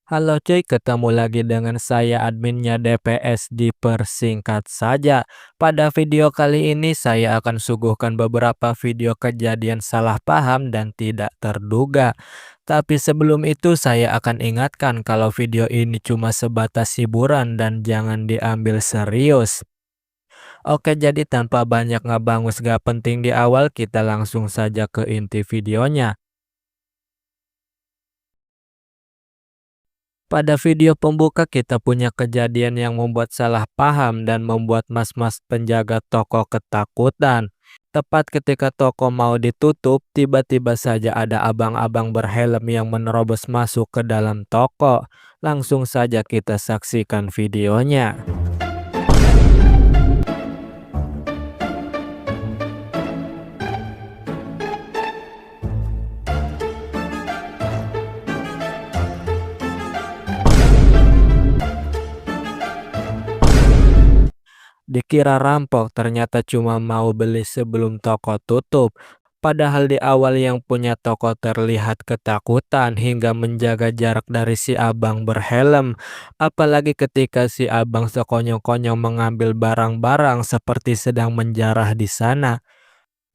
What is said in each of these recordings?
Halo cuy, ketemu lagi dengan saya adminnya DPS di Persingkat Saja. Pada video kali ini saya akan suguhkan beberapa video kejadian salah paham dan tidak terduga. Tapi sebelum itu saya akan ingatkan kalau video ini cuma sebatas hiburan dan jangan diambil serius. Oke, jadi tanpa banyak ngebangus gak penting di awal, kita langsung saja ke inti videonya. Pada video pembuka kita punya kejadian yang membuat salah paham dan membuat mas-mas penjaga toko ketakutan. Tepat ketika toko mau ditutup, tiba-tiba saja ada abang-abang berhelm yang menerobos masuk ke dalam toko. Langsung saja kita saksikan videonya. Dikira rampok, ternyata cuma mau beli sebelum toko tutup. Padahal di awal yang punya toko terlihat ketakutan hingga menjaga jarak dari si abang berhelm. Apalagi ketika si abang sekonyong-konyong mengambil barang-barang seperti sedang menjarah di sana.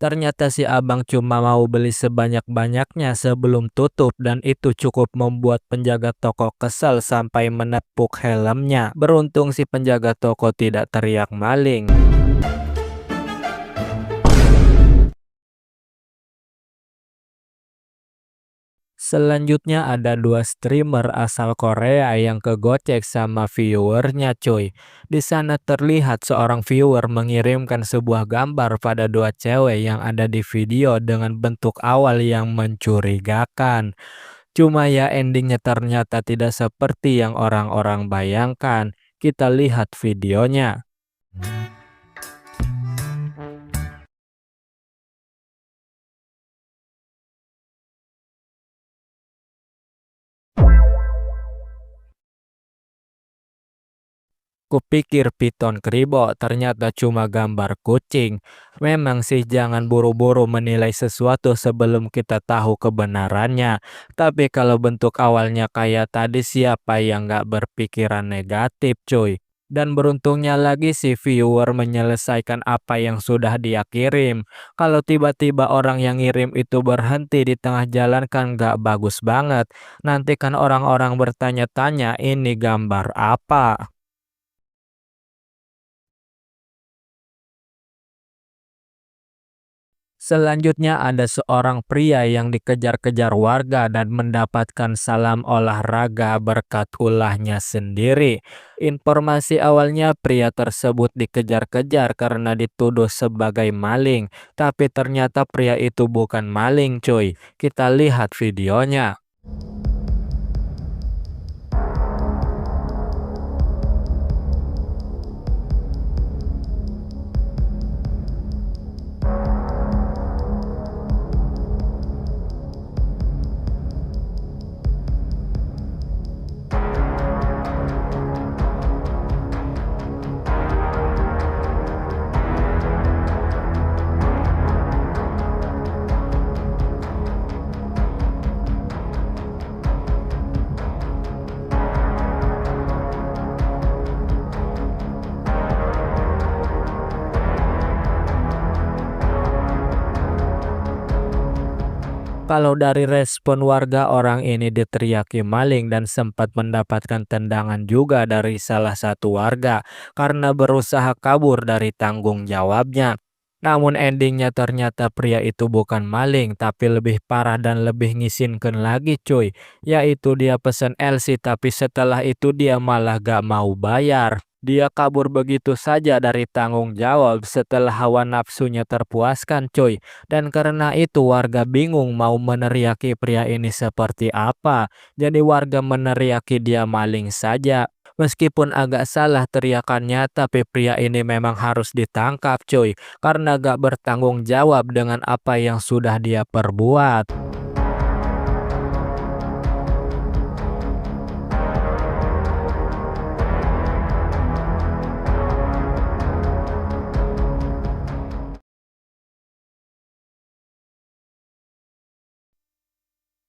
Ternyata si abang cuma mau beli sebanyak-banyaknya sebelum tutup dan itu cukup membuat penjaga toko kesal sampai menepuk helmnya. Beruntung si penjaga toko tidak teriak maling. Selanjutnya ada dua streamer asal Korea yang kegocek sama viewernya cuy. Di sana terlihat seorang viewer mengirimkan sebuah gambar pada dua cewek yang ada di video dengan bentuk awal yang mencurigakan. Cuma ya endingnya ternyata tidak seperti yang orang-orang bayangkan. Kita lihat videonya. Kupikir piton kribo, ternyata cuma gambar kucing. Memang sih jangan buru-buru menilai sesuatu sebelum kita tahu kebenarannya. Tapi kalau bentuk awalnya kayak tadi siapa yang nggak berpikiran negatif cuy. Dan beruntungnya lagi si viewer menyelesaikan apa yang sudah dia kirim. Kalau tiba-tiba orang yang ngirim itu berhenti di tengah jalan kan nggak bagus banget. Nanti kan orang-orang bertanya-tanya ini gambar apa. Selanjutnya ada seorang pria yang dikejar-kejar warga dan mendapatkan salam olahraga berkat ulahnya sendiri. Informasi awalnya pria tersebut dikejar-kejar karena dituduh sebagai maling, tapi ternyata pria itu bukan maling cuy. Kita lihat videonya. Kalau dari respon warga, orang ini diteriaki maling dan sempat mendapatkan tendangan juga dari salah satu warga karena berusaha kabur dari tanggung jawabnya. Namun endingnya ternyata pria itu bukan maling tapi lebih parah dan lebih ngisinkan lagi cuy. Yaitu dia pesen LC tapi setelah itu dia malah gak mau bayar. Dia kabur begitu saja dari tanggung jawab setelah hawa nafsunya terpuaskan cuy. Dan karena itu warga bingung mau meneriaki pria ini seperti apa. Jadi warga meneriaki dia maling saja. Meskipun agak salah teriakannya, tapi pria ini memang harus ditangkap cuy. Karena gak bertanggung jawab dengan apa yang sudah dia perbuat.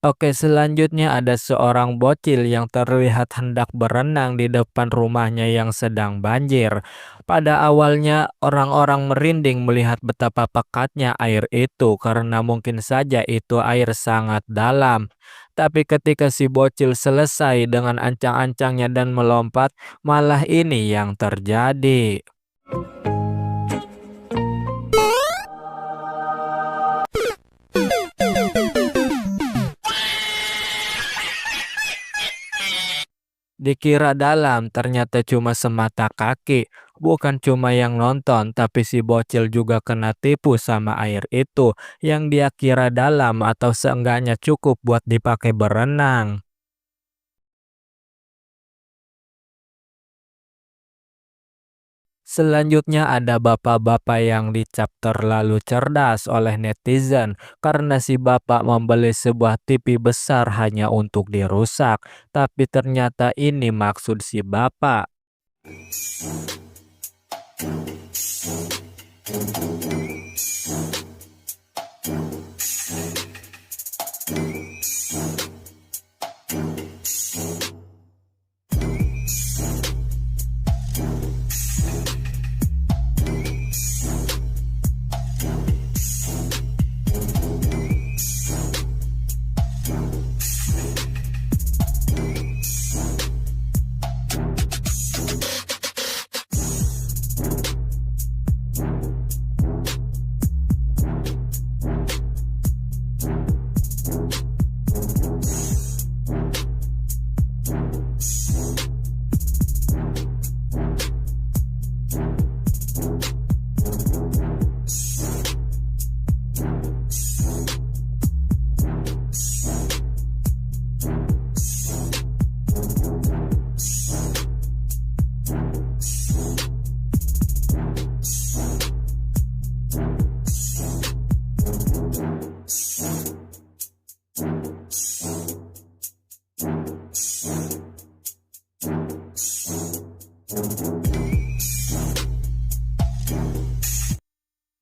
Oke, selanjutnya ada seorang bocil yang terlihat hendak berenang di depan rumahnya yang sedang banjir. Pada awalnya, orang-orang merinding melihat betapa pekatnya air itu karena mungkin saja itu air sangat dalam. Tapi ketika si bocil selesai dengan ancang-ancangnya dan melompat, malah ini yang terjadi. Dikira dalam, ternyata cuma semata kaki. Bukan cuma yang nonton, tapi si bocil juga kena tipu sama air itu yang dia kira dalam atau seenggaknya cukup buat dipakai berenang. Selanjutnya ada bapak-bapak yang dicap terlalu cerdas oleh netizen karena si bapak membeli sebuah TV besar hanya untuk dirusak. Tapi ternyata ini maksud si bapak.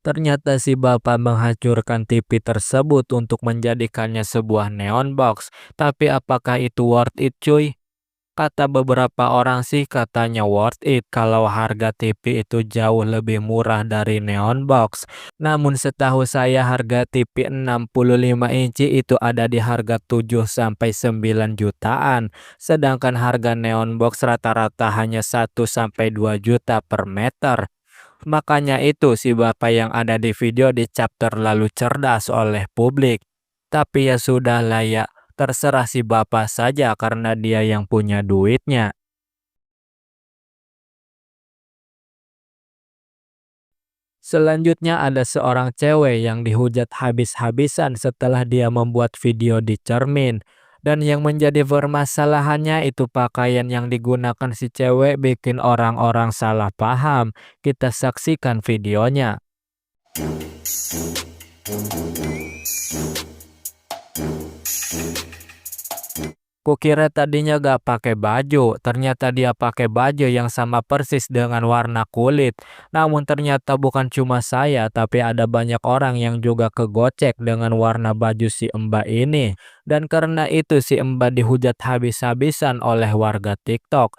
Ternyata si bapak menghancurkan TV tersebut untuk menjadikannya sebuah neon box. Tapi apakah itu worth it, cuy? Kata beberapa orang sih katanya worth it kalau harga TV itu jauh lebih murah dari neon box. Namun setahu saya harga TV 65 inci itu ada di harga 7 sampai 9 jutaan. Sedangkan harga neon box rata-rata hanya 1 sampai 2 juta per meter. Makanya itu si bapak yang ada di video dicap terlalu cerdas oleh publik. Tapi ya sudahlah ya, terserah si bapak saja karena dia yang punya duitnya. Selanjutnya ada seorang cewek yang dihujat habis-habisan setelah dia membuat video di cermin. Dan yang menjadi permasalahannya itu pakaian yang digunakan si cewek bikin orang-orang salah paham. Kita saksikan videonya. Kukira tadinya gak pakai baju, ternyata dia pakai baju yang sama persis dengan warna kulit. Namun ternyata bukan cuma saya, tapi ada banyak orang yang juga kegocek dengan warna baju si Mbak ini. Dan karena itu si Mbak dihujat habis-habisan oleh warga TikTok.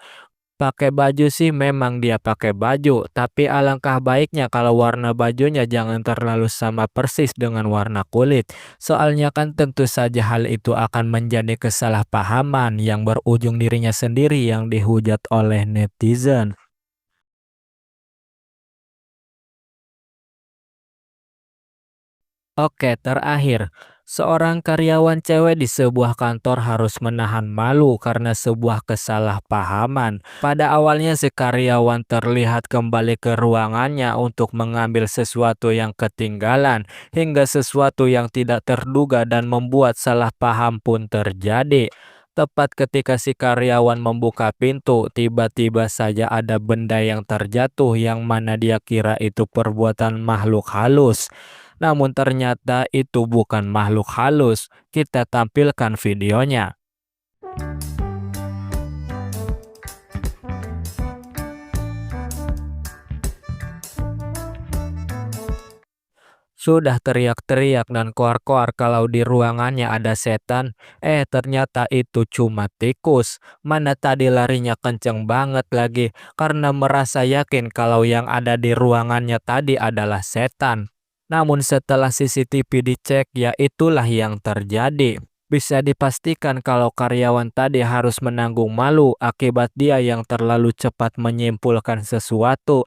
Pakai baju sih memang dia pakai baju, tapi alangkah baiknya kalau warna bajunya jangan terlalu sama persis dengan warna kulit. Soalnya kan tentu saja hal itu akan menjadi kesalahpahaman yang berujung dirinya sendiri yang dihujat oleh netizen. Oke, terakhir, seorang karyawan cewek di sebuah kantor harus menahan malu karena sebuah kesalahpahaman. Pada awalnya si karyawan terlihat kembali ke ruangannya untuk mengambil sesuatu yang ketinggalan, hingga sesuatu yang tidak terduga dan membuat salah paham pun terjadi. Tepat ketika si karyawan membuka pintu, tiba-tiba saja ada benda yang terjatuh yang mana dia kira itu perbuatan makhluk halus. Namun ternyata itu bukan makhluk halus. Kita tampilkan videonya. Sudah teriak-teriak dan koar-koar kalau di ruangannya ada setan, ternyata itu cuma tikus. Mana tadi larinya kenceng banget lagi karena merasa yakin kalau yang ada di ruangannya tadi adalah setan. Namun setelah CCTV dicek, ya itulah yang terjadi. Bisa dipastikan kalau karyawan tadi harus menanggung malu akibat dia yang terlalu cepat menyimpulkan sesuatu.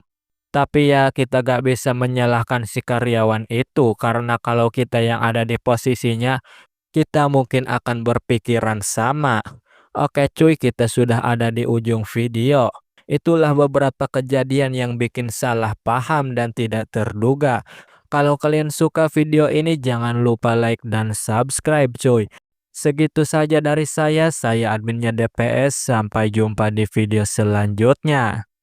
Tapi ya kita gak bisa menyalahkan si karyawan itu karena kalau kita yang ada di posisinya, kita mungkin akan berpikiran sama. Oke cuy, kita sudah ada di ujung video. Itulah beberapa kejadian yang bikin salah paham dan tidak terduga. Kalau kalian suka video ini jangan lupa like dan subscribe cuy. Segitu saja dari saya adminnya DPS, sampai jumpa di video selanjutnya.